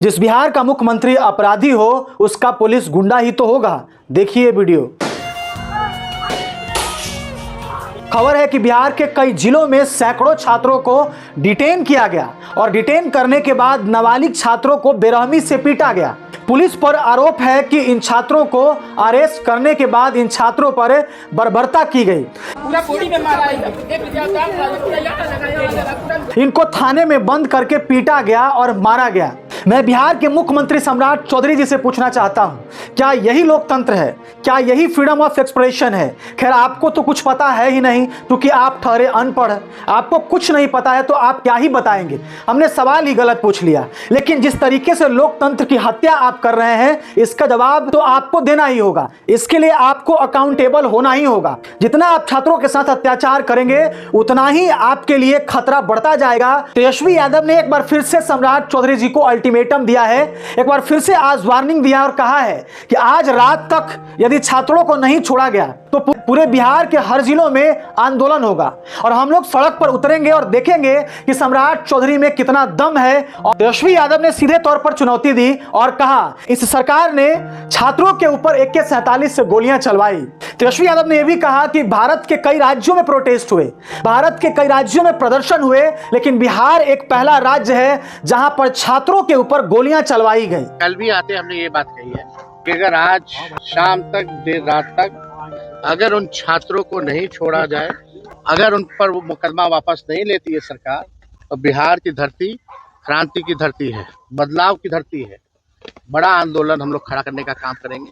जिस बिहार का मुख्यमंत्री अपराधी हो उसका पुलिस गुंडा ही तो होगा। देखिए वीडियो। खबर है कि बिहार के कई जिलों में सैकड़ों छात्रों को डिटेन किया गया और डिटेन करने के बाद नाबालिग छात्रों को बेरहमी से पीटा गया। पुलिस पर आरोप है कि इन छात्रों को अरेस्ट करने के बाद इन छात्रों पर बर्बरता की गई। इनको थाने में बंद करके पीटा गया और मारा गया। मैं बिहार के मुख्यमंत्री सम्राट चौधरी जी से पूछना चाहता हूं, क्या यही लोकतंत्र है? क्या यही फ्रीडम ऑफ एक्सप्रेशन है? खैर, आपको तो कुछ पता है ही नहीं क्योंकि आप ठहरे अनपढ़। आपको कुछ नहीं पता है तो आप क्या ही बताएंगे। हमने सवाल ही गलत पूछ लिया। लेकिन जिस तरीके से लोकतंत्र की हत्या आप कर रहे हैं, इसका जवाब तो आपको देना ही होगा। इसके लिए आपको अकाउंटेबल होना ही होगा। जितना आप छात्रों के साथ अत्याचार करेंगे उतना ही आपके लिए खतरा बढ़ता जाएगा। तेजस्वी यादव ने एक बार फिर से सम्राट चौधरी जी को अल्टीमेटम दिया है। एक बार फिर से आज वार्निंग दिया और कहा है कि आज रात तक यदि छात्रों को नहीं छोड़ा गया तो पूरे बिहार के हर जिलों में आंदोलन होगा और हम लोग सड़क पर उतरेंगे और देखेंगे कि सम्राट चौधरी में कितना दम है। और तेजस्वी यादव ने सीधे तौर पर चुनौती दी और कहा इस सरकार ने छात्रों के ऊपर AK-47 से गोलियां चलवाई। तेजस्वी यादव ने यह भी कहा कि भारत के कई राज्यों में प्रोटेस्ट हुए, भारत के कई राज्यों में प्रदर्शन हुए, लेकिन बिहार एक पहला राज्य है जहां पर छात्रों के ऊपर गोलियां चलवाई गई। कल भी आते हमने ये बात कही है कि अगर आज शाम तक देर रात तक अगर उन छात्रों को नहीं छोड़ा जाए, अगर उन पर वो मुकदमा वापस नहीं लेती है सरकार, तो बिहार की धरती क्रांति की धरती है, बदलाव की धरती है। बड़ा आंदोलन हम लोग खड़ा करने का काम करेंगे।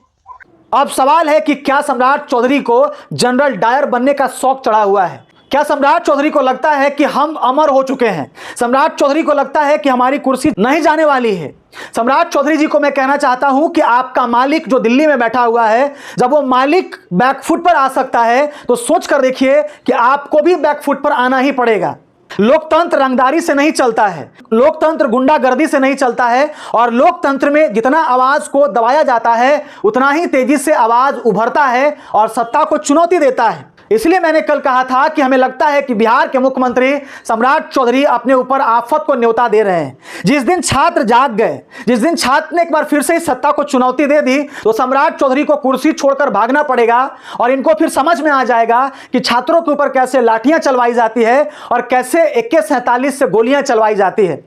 अब सवाल है कि क्या सम्राट चौधरी को जनरल डायर बनने का शौक चढ़ा हुआ है? क्या सम्राट चौधरी को लगता है कि हम अमर हो चुके हैं? सम्राट चौधरी को लगता है कि हमारी कुर्सी नहीं जाने वाली है? सम्राट चौधरी जी को मैं कहना चाहता हूं कि आपका मालिक जो दिल्ली में बैठा हुआ है, जब वो मालिक बैकफुट पर आ सकता है तो सोच कर देखिए कि आपको भी बैकफुट पर आना ही पड़ेगा। लोकतंत्र रंगदारी से नहीं चलता है, लोकतंत्र गुंडागर्दी से नहीं चलता है और लोकतंत्र में जितना आवाज को दबाया जाता है उतना ही तेजी से आवाज उभरता है और सत्ता को चुनौती देता है। इसलिए मैंने कल कहा था कि हमें लगता है कि बिहार के मुख्यमंत्री सम्राट चौधरी अपने ऊपर आफत को न्योता दे रहे हैं। जिस दिन छात्र जाग गए, जिस दिन छात्र ने एक बार फिर से इस सत्ता को चुनौती दे दी, तो सम्राट चौधरी को कुर्सी छोड़कर भागना पड़ेगा और इनको फिर समझ में आ जाएगा कि छात्रों के ऊपर कैसे लाठियां चलवाई जाती है और कैसे AK-47 से गोलियां चलवाई जाती है।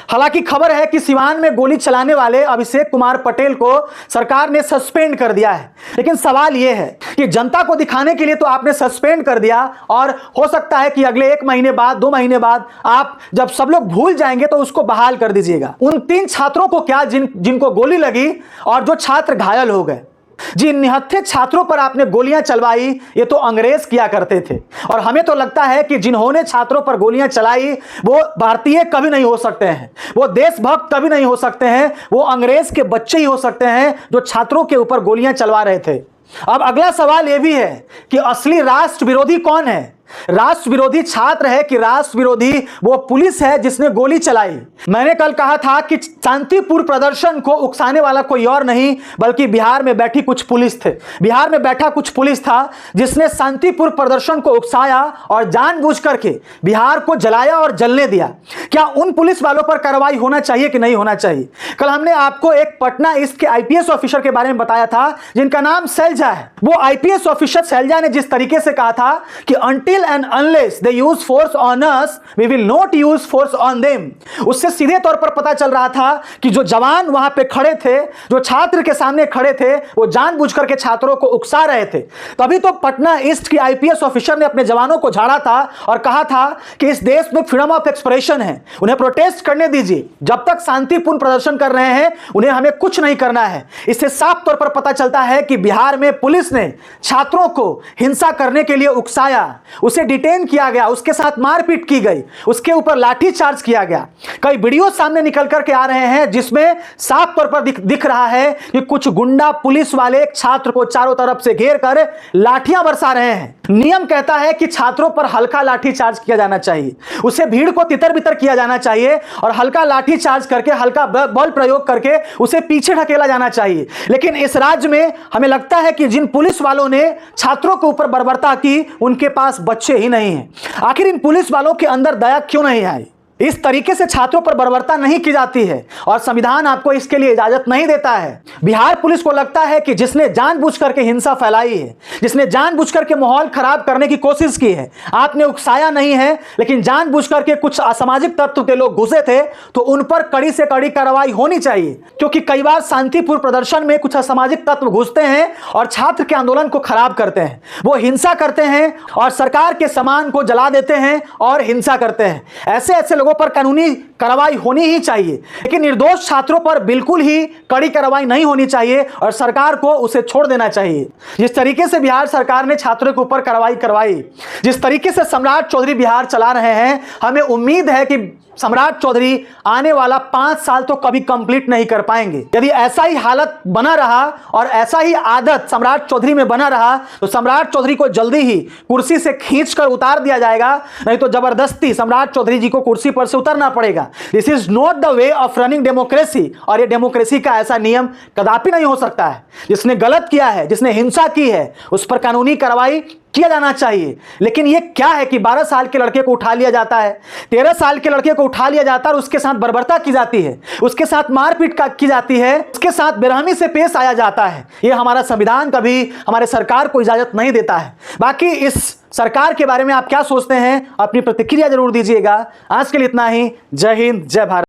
हालांकि खबर है कि सिवान में गोली चलाने वाले अभिषेक कुमार पटेल को सरकार ने सस्पेंड कर दिया है। लेकिन सवाल यह है कि जनता को दिखाने के लिए तो आपने सस्पेंड कर दिया और हो सकता है कि अगले 1 महीने बाद 2 महीने बाद आप जब सब लोग भूल जाएंगे तो उसको बहाल कर दीजिएगा। उन 3 छात्रों को क्या जिनको गोली लगी और जो छात्र घायल हो गए, जिन निहत्थे छात्रों पर आपने गोलियां चलवाई, ये तो अंग्रेज किया करते थे। और हमें तो लगता है कि जिन्होंने छात्रों पर गोलियां चलाई वो भारतीय कभी नहीं हो सकते हैं, वो देशभक्त कभी नहीं हो सकते हैं, वो अंग्रेज के बच्चे ही हो सकते हैं जो छात्रों के ऊपर गोलियां चलवा रहे थे। अब अगला सवाल यह भी है कि असली राष्ट्र विरोधी कौन है? राष्ट्र विरोधी छात्र है कि राष्ट्र विरोधी वो पुलिस है जिसने गोली चलाई? मैंने कल कहा था कि शांतिपूर्ण प्रदर्शन को उकसाने वाला कोई और नहीं बल्कि बिहार में बैठी कुछ पुलिस थे। बिहार में बैठा कुछ पुलिस था जिसने शांतिपूर्ण प्रदर्शन को उकसाया और जानबूझ करके बिहार को जलाया और जलने दिया। क्या उन पुलिस वालों पर कार्रवाई होना चाहिए कि नहीं होना चाहिए? कल हमने आपको एक पटना ईस्ट के IPS ऑफिसर के बारे में बताया था जिनका नाम शैलजा है। वो IPS ऑफिसर शैलजा ने जिस तरीके से कहा था कि until and unless they use force on us, we will not use force on them, उससे सीधे तौर पर पता चल रहा था कि जो जवान वहां पे खड़े थे, जो छात्र के सामने खड़े थे, वो जानबूझ करके छात्रों को उकसा रहे थे। तभी तो पटना ईस्ट की IPS ऑफिसर ने अपने जवानों को झाड़ा था और कहा था कि इस देश में फ्रीडम ऑफ एक्सप्रेशन है, उन्हें प्रोटेस्ट करने दीजिए, जब तक शांतिपूर्ण प्रदर्शन कर रहे हैं उन्हें हमें कुछ नहीं करना है। इससे साफ तौर पर पता चलता है कि बिहार में पुलिस ने छात्रों को हिंसा करने के लिए उकसाया, उसे डिटेन किया गया, उसके साथ मारपीट की गई, उसके ऊपर लाठी चार्ज किया गया। कई वीडियो सामने निकल करके आ रहे हैं जिसमें साफ तौर पर दिख रहा है कि कुछ गुंडा पुलिस वाले एक छात्र को चारों तरफ से घेर कर लाठियां बरसा रहे हैं। नियम कहता है कि छात्रों पर हल्का लाठी चार्ज किया जाना चाहिए, उसे भीड़ को तितर बितर किया जाना चाहिए और हल्का लाठी चार्ज करके, हल्का बल प्रयोग करके उसे पीछे ढकेला जाना चाहिए। लेकिन इस राज्य में हमें लगता है कि जिन पुलिस वालों ने छात्रों के ऊपर बर्बरता की उनके पास बच्चे ही नहीं हैं। आखिर इन पुलिस वालों के अंदर दया क्यों नहीं आई? इस तरीके से छात्रों पर बर्बरता नहीं की जाती है और संविधान आपको इसके लिए इजाजत नहीं देता है। बिहार पुलिस को लगता है कि जिसने जानबूझ करके हिंसा फैलाई है, जिसने जानबूझ करके माहौल खराब करने की कोशिश की है, आपने उकसाया नहीं है, लेकिन जानबूझ करके कुछ असामाजिक तत्व के लोग घुसे थे, तो उन पर कड़ी से कड़ी कार्रवाई होनी चाहिए। क्योंकि कई बार शांतिपूर्ण प्रदर्शन में कुछ असामाजिक तत्व घुसते हैं और छात्र के आंदोलन को खराब करते हैं। वो हिंसा करते हैं और सरकार के सामान को जला देते हैं और हिंसा करते हैं। ऐसे लोगों पर कानूनी कार्रवाई होनी ही चाहिए, लेकिन निर्दोष छात्रों पर बिल्कुल ही कड़ी कार्रवाई नहीं होनी चाहिए और सरकार को उसे छोड़ देना चाहिए। जिस तरीके से बिहार सरकार ने छात्रों के ऊपर कार्रवाई करवाई, जिस तरीके से सम्राट चौधरी बिहार चला रहे हैं, हमें उम्मीद है कि सम्राट चौधरी आने वाला 5 साल तो कभी कंप्लीट नहीं कर पाएंगे। यदि ऐसा ही हालत बना रहा और ऐसा ही आदत सम्राट चौधरी में बना रहा तो सम्राट चौधरी को जल्दी ही कुर्सी से खींचकर उतार दिया जाएगा, नहीं तो जबरदस्ती सम्राट चौधरी जी को कुर्सी पर से उतरना पड़ेगा। This is not the way of running democracy और ये डेमोक्रेसी का ऐसा नियम कदापि नहीं हो सकता है। जिसने गलत किया है, जिसने हिंसा की है, उस पर कानूनी कार्रवाई किया जाना चाहिए। लेकिन ये क्या है कि 12 साल के लड़के को उठा लिया जाता है, 13 साल के लड़के को उठा लिया जाता है और उसके साथ बर्बरता की जाती है, उसके साथ मारपीट की जाती है, उसके साथ बेरहमी से पेश आया जाता है। ये हमारा संविधान कभी हमारे सरकार को इजाजत नहीं देता है। बाकी इस सरकार के बारे में आप क्या सोचते हैं? अपनी प्रतिक्रिया जरूर दीजिएगा। आज के लिए इतना ही। जय हिंद, जय भारत।